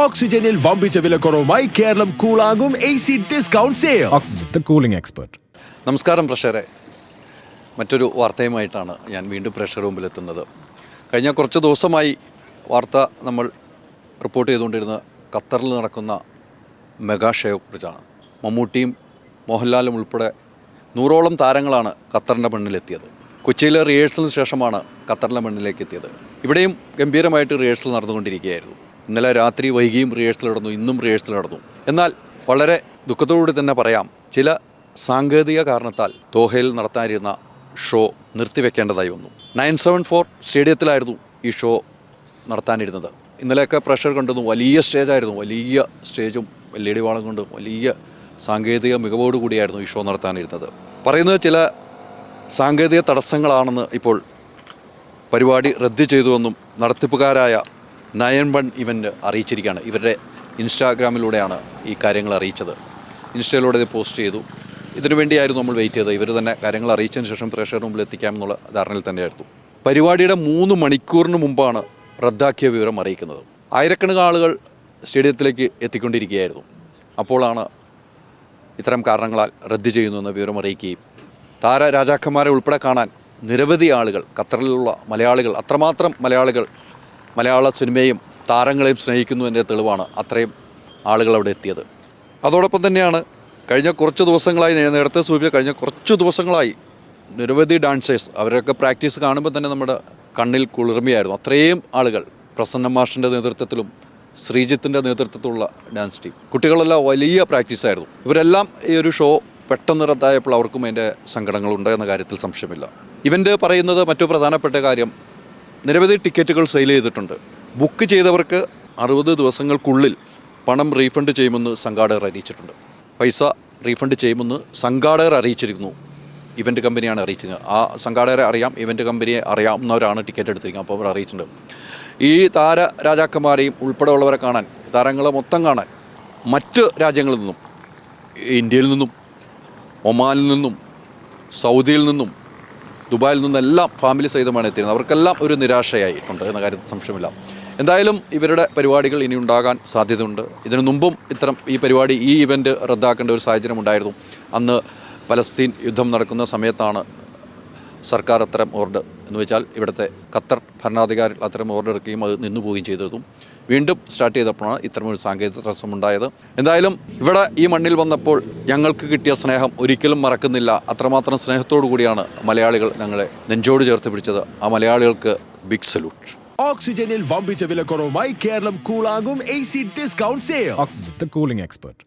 ഓക്സിജനിൽ വമ്പിച്ച വിലക്കുറവുമായി കേരളം കൂളാകും AC discount sale. Oxygen, the cooling expert. നമസ്കാരം പ്രേക്ഷകരെ, മറ്റൊരു വാർത്തയുമായിട്ടാണ് ഞാൻ വീണ്ടും പ്രേക്ഷകർ മുമ്പിലെത്തുന്നത്. കഴിഞ്ഞ കുറച്ച് ദിവസമായി വാർത്ത നമ്മൾ റിപ്പോർട്ട് ചെയ്തുകൊണ്ടിരുന്ന ഖത്തറിൽ നടക്കുന്ന മെഗാ ഷോയെക്കുറിച്ചാണ്. മമ്മൂട്ടിയും മോഹൻലാലും ഉൾപ്പെടെ 100ഓളം താരങ്ങളാണ് ഖത്തറിൻ്റെ മണ്ണിലെത്തിയത്. കൊച്ചിയിലെ റിഹേഴ്സലിന് ശേഷമാണ് ഖത്തറിൻ്റെ മണ്ണിലേക്ക് എത്തിയത്. ഇവിടെയും ഗംഭീരമായിട്ട് റിഹേഴ്സൽ നടന്നുകൊണ്ടിരിക്കുകയായിരുന്നു. ഇന്നലെ രാത്രി വൈകിയും റിഹേഴ്സൽ നടന്നു, ഇന്നും റിഹേഴ്സൽ നടന്നു. എന്നാൽ വളരെ ദുഃഖത്തോടുകൂടി തന്നെ പറയാം, ചില സാങ്കേതിക കാരണത്താൽ ദോഹയിൽ നടത്താനിരുന്ന ഷോ നിർത്തിവെക്കേണ്ടതായി വന്നു. 974 സ്റ്റേഡിയത്തിലായിരുന്നു ഈ ഷോ നടത്താനിരുന്നത്. ഇന്നലെയൊക്കെ പ്രഷർ കണ്ടുന്നു. വലിയ സ്റ്റേജായിരുന്നു, വലിയ സ്റ്റേജും LED വാളും കൊണ്ട് വലിയ സാങ്കേതിക മികവോടുകൂടിയായിരുന്നു ഈ ഷോ നടത്താനിരുന്നത്. പറയുന്നത് ചില സാങ്കേതിക തടസ്സങ്ങളാണെന്ന് ഇപ്പോൾ പരിപാടി റദ്ദ് ചെയ്തുവെന്നും നടത്തിപ്പുകാരായ 91 ഇവൻ്റ് അറിയിച്ചിരിക്കുകയാണ്. ഇവരുടെ ഇൻസ്റ്റാഗ്രാമിലൂടെയാണ് ഈ കാര്യങ്ങൾ അറിയിച്ചത്. ഇൻസ്റ്റയിലൂടെ ഇത് പോസ്റ്റ് ചെയ്തു. ഇതിനു വേണ്ടിയായിരുന്നു നമ്മൾ വെയിറ്റ് ചെയ്തത്. ഇവർ തന്നെ കാര്യങ്ങൾ അറിയിച്ചതിന് ശേഷം പ്രേക്ഷകരുടെ മുമ്പിൽ എത്തിക്കാമെന്നുള്ള ധാരണയിൽ തന്നെയായിരുന്നു. പരിപാടിയുടെ 3 മണിക്കൂറിന് മുമ്പാണ് റദ്ദാക്കിയ വിവരം അറിയിക്കുന്നത്. ആയിരക്കണക്കിന് ആളുകൾ സ്റ്റേഡിയത്തിലേക്ക് എത്തിക്കൊണ്ടിരിക്കുകയായിരുന്നു. അപ്പോഴാണ് ഇത്തരം കാരണങ്ങളാൽ റദ്ദ് ചെയ്യുന്നുവെന്ന വിവരം അറിയിക്കുകയും താരരാജാക്കന്മാരെ ഉൾപ്പെടെ കാണാൻ നിരവധി ആളുകൾ, ഖത്തറിലുള്ള മലയാളികൾ, അത്രമാത്രം മലയാളികൾ മലയാള സിനിമയും താരങ്ങളെയും സ്നേഹിക്കുന്നതിൻ്റെ തെളിവാണ് അത്രയും ആളുകൾ അവിടെ എത്തിയത്. അതോടൊപ്പം തന്നെയാണ് കഴിഞ്ഞ കുറച്ച് ദിവസങ്ങളായി, നേരത്തെ സൂചിപ്പിച്ച കഴിഞ്ഞ കുറച്ച് ദിവസങ്ങളായി നിരവധി ഡാൻസേഴ്സ്, അവരൊക്കെ പ്രാക്ടീസ് കാണുമ്പോൾ തന്നെ നമ്മുടെ കണ്ണിൽ കുളിർമയായിരുന്നു. അത്രയും ആളുകൾ പ്രസന്ന മാഷിൻ്റെ നേതൃത്വത്തിലും ശ്രീജിത്തിൻ്റെ നേതൃത്വത്തിലുള്ള ഡാൻസ് ടീം, കുട്ടികളെല്ലാം വലിയ പ്രാക്ടീസായിരുന്നു. ഇവരെല്ലാം ഈ ഒരു ഷോ പെട്ടെന്ന് റദ്ദായപ്പോൾ അവർക്കും അതിൻ്റെ സങ്കടങ്ങളുണ്ട് എന്ന കാര്യത്തിൽ സംശയമില്ല. ഇവൻ്റ് പറയുന്നത് മറ്റു പ്രധാനപ്പെട്ട കാര്യം, നിരവധി ടിക്കറ്റുകൾ സെയിൽ ചെയ്തിട്ടുണ്ട്. ബുക്ക് ചെയ്തവർക്ക് 60 ദിവസങ്ങൾക്കുള്ളിൽ പണം റീഫണ്ട് ചെയ്യുമെന്ന് സംഘാടകർ അറിയിച്ചിട്ടുണ്ട്. പൈസ റീഫണ്ട് ചെയ്യുമെന്ന് സംഘാടകർ അറിയിച്ചിരിക്കുന്നു. ഇവൻ്റ് കമ്പനിയാണ് അറിയിച്ചത്. ആ സംഘാടകരെ അറിയാം, ഇവൻ്റ് കമ്പനിയെ അറിയാവുന്നവരാണ് ടിക്കറ്റ് എടുത്തിരിക്കുന്നത്. അപ്പോൾ അവർ അറിയിച്ചിട്ടുണ്ട്. ഈ താരരാജാക്കന്മാരെയും ഉൾപ്പെടെ ഉള്ളവരെ കാണാൻ, താരങ്ങളെ മൊത്തം കാണാൻ മറ്റ് രാജ്യങ്ങളിൽ നിന്നും, ഇന്ത്യയിൽ നിന്നും, ഒമാനിൽ നിന്നും, സൗദിയിൽ നിന്നും, ദുബായിൽ നിന്നെല്ലാം ഫാമിലി സഹിതമാണ് എത്തിയിരുന്നത്. അവർക്കെല്ലാം ഒരു നിരാശയായിട്ടുണ്ട് എന്ന കാര്യത്തിൽ സംശയമില്ല. എന്തായാലും ഇവരുടെ പരിപാടികൾ ഇനി ഉണ്ടാകാൻ സാധ്യതയുണ്ട്. ഇതിനു മുമ്പും ഈ പരിപാടി, ഈ ഇവൻ്റ് റദ്ദാക്കേണ്ട ഒരു സാഹചര്യം ഉണ്ടായിരുന്നു. അന്ന് പലസ്തീൻ യുദ്ധം നടക്കുന്ന സമയത്താണ് സർക്കാർ അത്തരം ഓർഡർ, എന്ന് വെച്ചാൽ ഇവിടുത്തെ ഖത്തർ ഭരണാധികാരികൾ അത്തരം ഓർഡർ ഇറക്കുകയും അത് നിന്നുപോവുകയും ചെയ്തിരുന്നു. വീണ്ടും സ്റ്റാർട്ട് ചെയ്തപ്പോഴാണ് ഇത്തരമൊരു സാങ്കേതിക തടസ്സമുണ്ടായത്. എന്തായാലും ഇവിടെ ഈ മണ്ണിൽ വന്നപ്പോൾ ഞങ്ങൾക്ക് കിട്ടിയ സ്നേഹം ഒരിക്കലും മറക്കുന്നില്ല. അത്രമാത്രം സ്നേഹത്തോടു കൂടിയാണ് മലയാളികൾ ഞങ്ങളെ നെഞ്ചോട് ചേർത്ത് പിടിച്ചത്. ആ മലയാളികൾക്ക് ബിഗ് സല്യൂട്ട്. ഓക്സിജനിൽ വമ്പിച്ച വിലക്കുറവുമായി കേരളം കൂളാകും AC discount sale. Oxygen, the cooling expert.